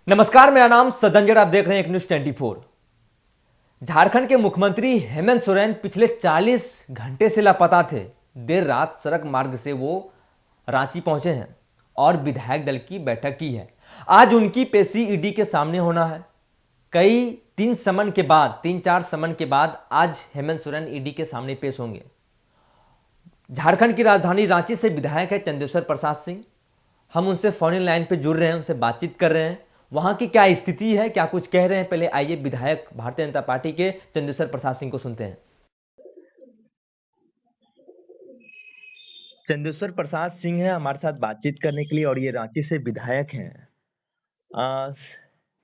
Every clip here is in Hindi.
नमस्कार, मेरा नाम सदंजर। आप देख रहे हैं एक न्यूज 24। झारखंड के मुख्यमंत्री हेमंत सोरेन पिछले 40 घंटे से लापता थे। देर रात सड़क मार्ग से वो रांची पहुंचे हैं और विधायक दल की बैठक की है। आज उनकी पेशी ईडी के सामने होना है। कई तीन चार समन के बाद आज हेमंत सोरेन ईडी के सामने पेश होंगे। झारखंड की राजधानी रांची से विधायक है चंदेश्वर प्रसाद सिंह। हम उनसे फोन इन लाइन पे जुड़ रहे हैं, उनसे बातचीत कर रहे हैं। वहां की क्या स्थिति है, क्या कुछ कह रहे हैं, पहले आइए विधायक भारतीय जनता पार्टी के चंदेश्वर प्रसाद सिंह को सुनते हैं। चंदेश्वर प्रसाद सिंह है हमारे साथ बातचीत करने के लिए और ये रांची से विधायक हैं। अ,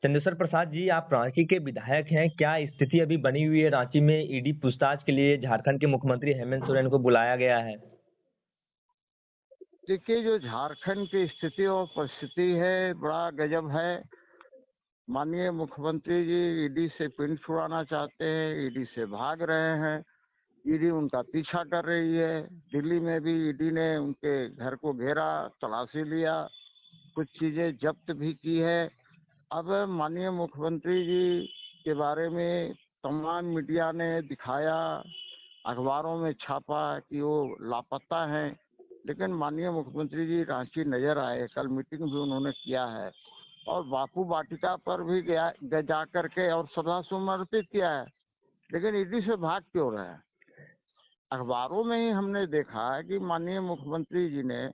चंदेश्वर प्रसाद जी, आप रांची के विधायक हैं। क्या स्थिति अभी बनी हुई है रांची में? ईडी पूछताछ के लिए झारखंड के मुख्यमंत्री हेमंत सोरेन को बुलाया गया है। देखिए, जो झारखंड की स्थिति और परिस्थिति है बड़ा गजब है। माननीय मुख्यमंत्री जी ईडी से पिन छुड़ाना चाहते हैं, ईडी से भाग रहे हैं, ईडी उनका पीछा कर रही है। दिल्ली में भी ईडी ने उनके घर को घेरा, तलाशी लिया, कुछ चीजें जब्त भी की है। अब माननीय मुख्यमंत्री जी के बारे में तमाम मीडिया ने दिखाया, अखबारों में छापा कि वो लापता हैं, लेकिन माननीय मुख्यमंत्री जी रांची नजर आए। कल मीटिंग भी उन्होंने किया है और बापू वाटिका पर भी गया जा करके और श्रद्धा सुमन अर्पित किया है, लेकिन ईडी से भाग क्यों रहे हैं? अखबारों में ही हमने देखा है कि माननीय मुख्यमंत्री जी ने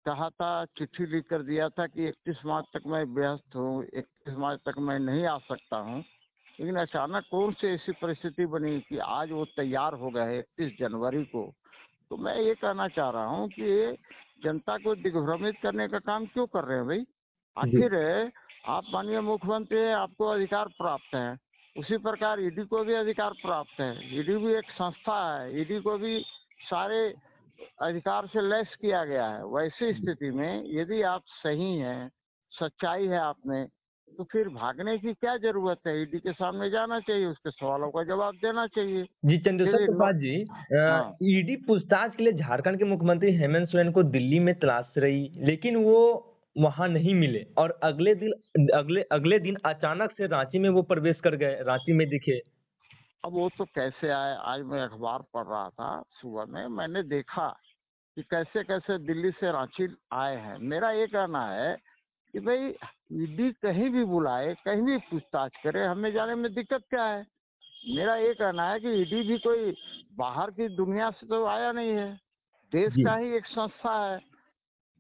कहा था, चिट्ठी लिख कर दिया था कि 31 मार्च तक मैं व्यस्त हूँ, 31 मार्च तक मैं नहीं आ सकता हूँ। लेकिन अचानक कौन सी ऐसी परिस्थिति बनी कि आज वो तैयार हो गए 31 जनवरी को। तो मैं ये कहना चाह रहा हूँ कि ये जनता को दिग्भ्रमित करने का काम क्यों कर रहे हैं भाई? आखिर आप माननीय मुख्यमंत्री हैं, आपको अधिकार प्राप्त है, उसी प्रकार ईडी को भी अधिकार प्राप्त है। ईडी भी एक संस्था है, ईडी को भी सारे अधिकार से लैस किया गया है। वैसी स्थिति में यदि आप सही हैं, सच्चाई है आप में, तो फिर भागने की क्या जरूरत है? ईडी के सामने जाना चाहिए, उसके सवालों का जवाब देना चाहिए। जी चंदेश्वर चलिए प्रसाद जी, हाँ, ईडी पूछताछ के लिए झारखंड के मुख्यमंत्री हेमंत सोरेन को दिल्ली में तलाश रही, लेकिन वो वहां नहीं मिले और अगले दिन अचानक से रांची में वो प्रवेश कर गए, रांची में दिखे। अब वो तो कैसे आए? आज मैं अखबार पढ़ रहा था सुबह में, मैंने देखा कि कैसे कैसे दिल्ली से रांची आए हैं। मेरा ये कहना है कि भाई ईडी कहीं भी बुलाए, कहीं भी पूछताछ करे, हमें जाने में दिक्कत क्या है? मेरा ये कहना है कि ईडी भी कोई बाहर की दुनिया से तो आया नहीं है, देश जी का ही एक संस्था है,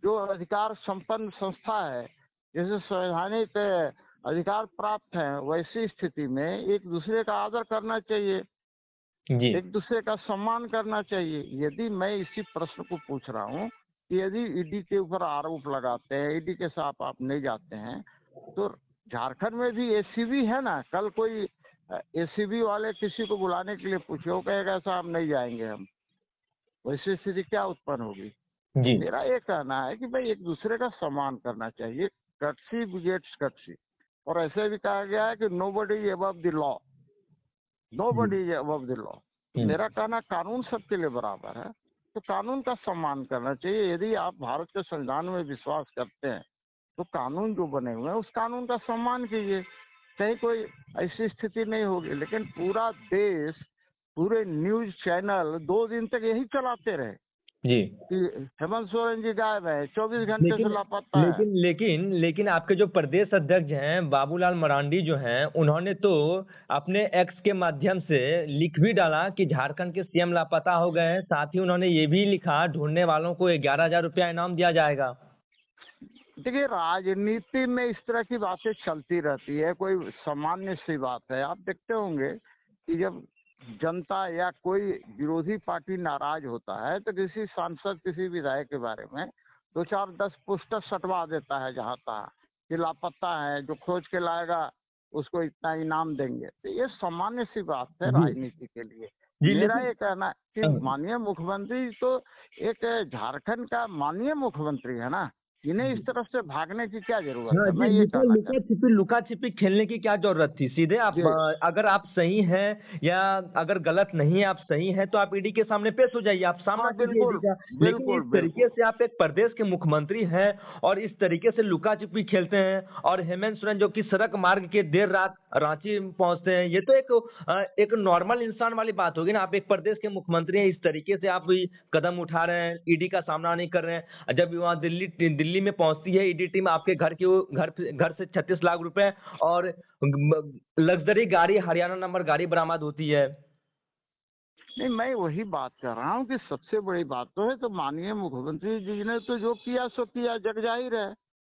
जो अधिकार संपन्न संस्था है, जैसे संवैधानिक अधिकार प्राप्त है। वैसी स्थिति में एक दूसरे का आदर करना चाहिए, जी एक दूसरे का सम्मान करना चाहिए। यदि मैं इसी प्रश्न को पूछ रहा हूँ कि यदि ईडी के ऊपर आरोप लगाते हैं, ईडी के साथ आप नहीं जाते हैं, तो झारखंड में भी एसीबी है ना। कल कोई एसीबी वाले किसी को बुलाने के लिए पूछे, वो कहेगा साहब नहीं जाएंगे हम। वैसी स्थिति क्या उत्पन्न होगी? तो जी मेरा ये कहना है कि भाई एक दूसरे का सम्मान करना चाहिए। Courtesy begets courtesy. और ऐसे भी कहा गया है कि nobody is above the law, no जी body is above the law. तो मेरा कहना, कानून सबके लिए बराबर है, तो कानून का सम्मान करना चाहिए। यदि आप भारत के संविधान में विश्वास करते हैं, तो कानून जो बने हुए हैं उस कानून का सम्मान कीजिए। कहीं कोई ऐसी स्थिति नहीं होगी। लेकिन पूरा देश, पूरे न्यूज चैनल 2 दिन तक यही चलाते रहे जी कि हेमंत सोरेन जी गायब है, 24 घंटे से लेकिन लापता है। लेकिन आपके जो प्रदेश अध्यक्ष हैं बाबूलाल मरांडी जो हैं, उन्होंने तो अपने एक्स के माध्यम से लिख भी डाला कि झारखंड के सीएम लापता हो गए हैं। साथ ही उन्होंने ये भी लिखा, ढूंढने वालों को 11,000 रुपया इनाम दिया जाएगा। देखिए, राजनीति में इस तरह की बातें चलती रहती है, कोई सामान्य सी बात है। आप देखते होंगे कि जब जनता या कोई विरोधी पार्टी नाराज होता है, तो किसी सांसद, किसी विधायक के बारे में 2 4 10 पोस्टर सटवा देता है जहाँ तहाँ कि लापता है, जो खोज के लाएगा उसको इतना इनाम देंगे। तो ये सामान्य सी बात है जी राजनीति के लिए। जी मेरा लेकिन ये कहना है कि अ, माननीय मुख्यमंत्री तो एक झारखंड का माननीय मुख्यमंत्री है ना। इन्हें इस जी। तरफ से भागने की क्या जरूरत हाँ है, जी, मैं ये कहना चाहता लुका छिपी खेलने की क्या जरूरत थी? सीधे आप हूँ। जी अगर आप सही हैं या अगर गलत नहीं है, आप सही हैं तो आप ईडी के सामने पेश हो जाइए, आप सामना हाँ, कीजिए ईडी बिल्कुल का। लेकिन इस बिल्कुल तरीके बिल्कुल। से आप एक प्रदेश के मुख्यमंत्री हैं और इस तरीके से लुका छिपी खेलते हैं, और हेमंत सोरेन जो कि सड़क मार्ग के देर रात रांची पहुंचते हैं, ये तो एक नॉर्मल इंसान वाली बात होगी ना। आप एक प्रदेश के मुख्यमंत्री हैं, इस तरीके से आप भी कदम उठा रहे हैं, ईडी का सामना नहीं कर रहे हैं। जब वहाँ दिल्ली में पहुंचती है ईडी टीम, आपके घर से 36 लाख रुपए और लग्जरी गाड़ी, हरियाणा नंबर गाड़ी बरामद होती है। नहीं, मैं वही बात कर रहा हूँ कि सबसे बड़ी बात तो है, तो माननीय मुख्यमंत्री जी ने तो जो किया सो किया, जग जाहिर है।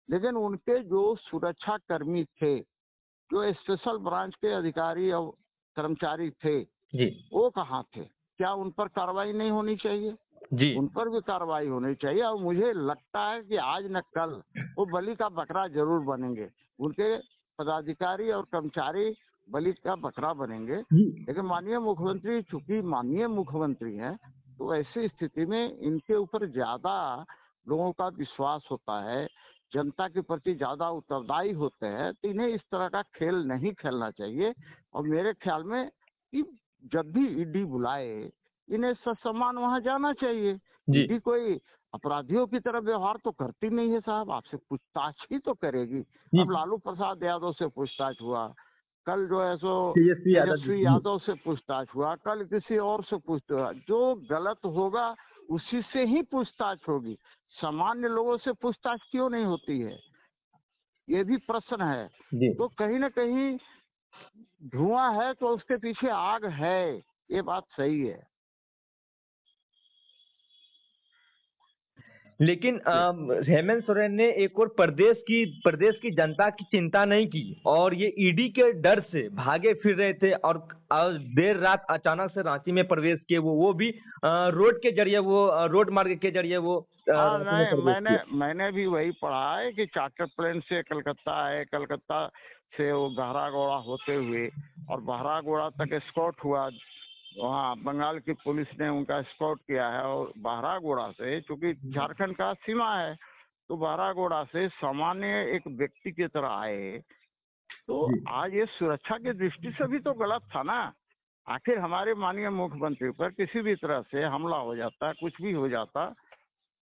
लेकिन उनके जो सुरक्षा कर्मी थे, जो स्पेशल ब्रांच के अधिकारी और कर्मचारी थे, जी। वो कहाँ थे? क्या उन पर कार्रवाई नहीं होनी चाहिए? जी। उन पर भी कार्रवाई होनी चाहिए। और मुझे लगता है कि आज न कल वो बलि का बकरा जरूर बनेंगे। उनके पदाधिकारी और कर्मचारी बलि का बकरा बनेंगे। जी। लेकिन माननीय मुख्यमंत्री चूंकि माननीय मुख्यमंत्री हैं, तो ऐसी स्थिति में इनके ऊपर ज्यादा लोगों का विश्वास होता है, जनता के प्रति ज्यादा उत्तरदायी होते हैं, तो इन्हें इस तरह का खेल नहीं खेलना चाहिए। और मेरे ख्याल में कि जब भी ईडी बुलाए, इन्हें ससम्मान वहां जाना चाहिए। जी। ईडी कोई अपराधियों की तरह व्यवहार तो करती नहीं है साहब, आपसे पूछताछ ही तो करेगी। जी। अब लालू प्रसाद यादव से पूछताछ हुआ, कल जो है सो तेजस्वी यादव जी। तेजस्वी यादव से पूछताछ हुआ, कल किसी और से पूछताछ। जो गलत होगा उसी से ही पूछताछ होगी। सामान्य लोगों से पूछताछ क्यों नहीं होती है, ये भी प्रश्न है। जी। तो कहीं ना कहीं धुआं है तो उसके पीछे आग है, ये बात सही है। लेकिन हेमंत सोरेन ने एक और प्रदेश की जनता की चिंता नहीं की, और ये ईडी के डर से भागे फिर रहे थे, और देर रात अचानक से रांची में प्रवेश किए, वो भी रोड के जरिए, वो रोड मार्ग के जरिए वो हाँ, रांची में नहीं, प्रवेश मैंने किए। मैंने भी वही पढ़ा है कि चार्टर प्लेन से कलकत्ता आए, कलकत्ता से वो बहरागोड़ा होते हुए और बहरागोड़ा तक एस्कॉर्ट हुआ। वहाँ बंगाल की पुलिस ने उनका एस्कॉर्ट किया है। और बहरागोड़ा से, चूंकि झारखंड का सीमा है, तो बहरागोड़ा से सामान्य एक व्यक्ति की तरह आए। तो जी। आज ये सुरक्षा की दृष्टि से भी तो गलत था ना। आखिर हमारे माननीय मुख्यमंत्री पर किसी भी तरह से हमला हो जाता, कुछ भी हो जाता,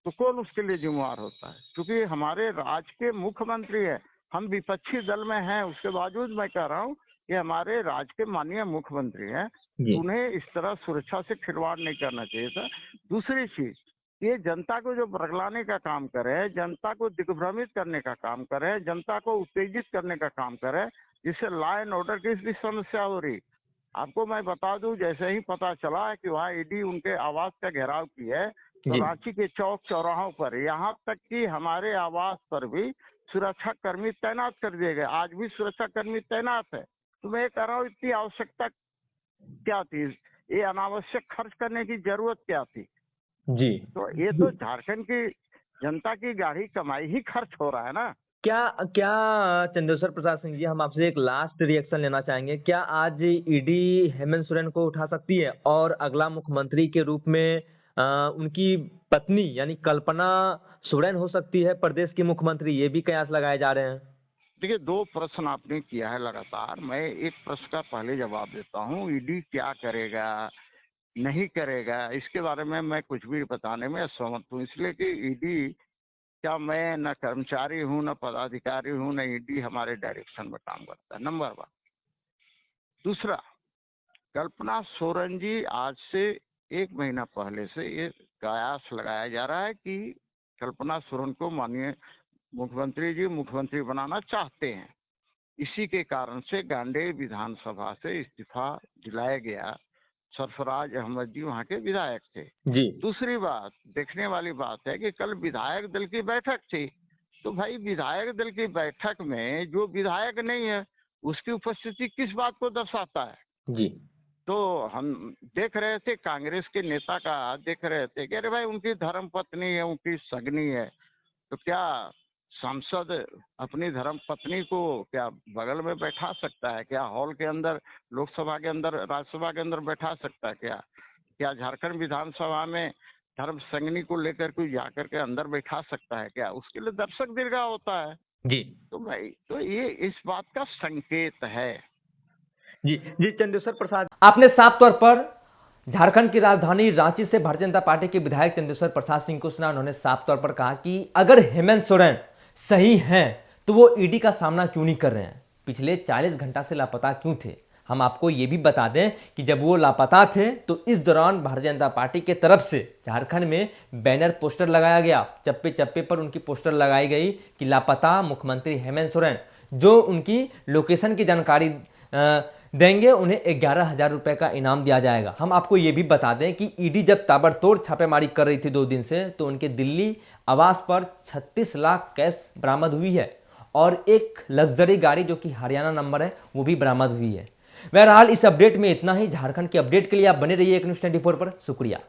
तो कौन उसके लिए जिम्मेवार होता है? क्योंकि हमारे राज्य के मुख्यमंत्री है, हम विपक्षी दल में हैं, उसके बावजूद मैं कह रहा हूँ कि हमारे राज्य के माननीय मुख्यमंत्री हैं, जी। उन्हें इस तरह सुरक्षा से खिलवाड़ नहीं करना चाहिए था। दूसरी चीज, ये जनता को जो बरगलाने का काम करे, जनता को दिग्भ्रमित करने का काम करे, जनता को उत्तेजित करने का काम करे, जिससे लॉ एंड ऑर्डर की भी समस्या हो रही। आपको मैं बता दूं, जैसे ही पता चला है कि वहाँ ईडी उनके आवास का घेराव की है, तो जी। रांची के चौक चौराहों पर, यहाँ तक कि हमारे आवास पर भी सुरक्षा कर्मी तैनात कर दिए गए। आज भी सुरक्षा कर्मी तैनात है। तो मैं ये कह रहा हूँ, इतनी आवश्यकता क्या थी? ये अनावश्यक खर्च करने की जरूरत क्या थी? जी। तो ये तो झारखंड की जनता की गाढ़ी कमाई ही खर्च हो रहा है ना। क्या क्या चंद्रेश्वर प्रसाद सिंह जी, हम आपसे एक लास्ट रिएक्शन लेना चाहेंगे। क्या आज ईडी हेमंत सोरेन को उठा सकती है, और अगला मुख्यमंत्री के रूप में उनकी पत्नी यानी कल्पना सोरेन हो सकती है प्रदेश की मुख्यमंत्री? ये भी कयास लगाए जा रहे हैं। देखिए, दो प्रश्न आपने किया है लगातार। मैं एक प्रश्न का पहले जवाब देता हूँ। ईडी क्या करेगा नहीं करेगा, इसके बारे में मैं कुछ भी बताने में असहमत हूँ। इसलिए कि ईडी क्या, मैं न कर्मचारी हूँ, न पदाधिकारी हूँ, न ईडी हमारे डायरेक्शन में काम करता है, नंबर वन। दूसरा, कल्पना सोरेन जी, आज से 1 महीना पहले से ये कयास लगाया जा रहा है कि कल्पना सोरेन को माननीय मुख्यमंत्री जी मुख्यमंत्री बनाना चाहते हैं। इसी के कारण से गांडेय विधानसभा से इस्तीफा दिलाया गया। सरफराज अहमद जी वहाँ के विधायक थे। जी। दूसरी बात, देखने वाली बात है कि कल विधायक दल की बैठक थी। तो भाई, विधायक दल की बैठक में जो विधायक नहीं है, उसकी उपस्थिति किस बात को दर्शाता है? जी। तो हम देख रहे थे, कांग्रेस के नेता का देख रहे थे कि अरे भाई, उनकी धर्म पत्नी है, उनकी सगनी है, तो क्या सांसद अपनी धर्म पत्नी को क्या बगल में बैठा सकता है? क्या हॉल के अंदर, लोकसभा के अंदर, राज्यसभा के अंदर बैठा सकता है? क्या क्या झारखंड विधानसभा में धर्म संगनी को लेकर कोई जाकर के अंदर बैठा सकता है क्या? उसके लिए दर्शक दीर्घा होता है। जी तो भाई तो ये इस बात का संकेत है। जी जी चंदेश्वर प्रसाद, आपने साफ तौर पर झारखंड की राजधानी रांची से भारतीय जनता पार्टी के विधायक चंदेश्वर प्रसाद सिंह को सुना। उन्होंने साफ तौर पर कहा कि अगर हेमंत सोरेन सही हैं तो वो ईडी का सामना क्यों नहीं कर रहे हैं, पिछले 40 घंटा से लापता क्यों थे। हम आपको ये भी बता दें कि जब वो लापता थे तो इस दौरान भारतीय जनता पार्टी के तरफ से झारखंड में बैनर पोस्टर लगाया गया, चप्पे चप्पे पर उनकी पोस्टर लगाई गई कि लापता मुख्यमंत्री हेमंत सोरेन। जो उनकी लोकेशन की जानकारी देंगे उन्हें 11,000 रुपए का इनाम दिया जाएगा। हम आपको ये भी बता दें कि ईडी जब ताबड़तोड़ छापेमारी कर रही थी 2 दिन से, तो उनके दिल्ली आवास पर 36 लाख कैश बरामद हुई है और एक लग्जरी गाड़ी जो कि हरियाणा नंबर है वो भी बरामद हुई है। बहरहाल इस अपडेट में इतना ही। झारखंड के अपडेट के लिए आप बने रहिए एक न्यूज़ 24 पर। शुक्रिया।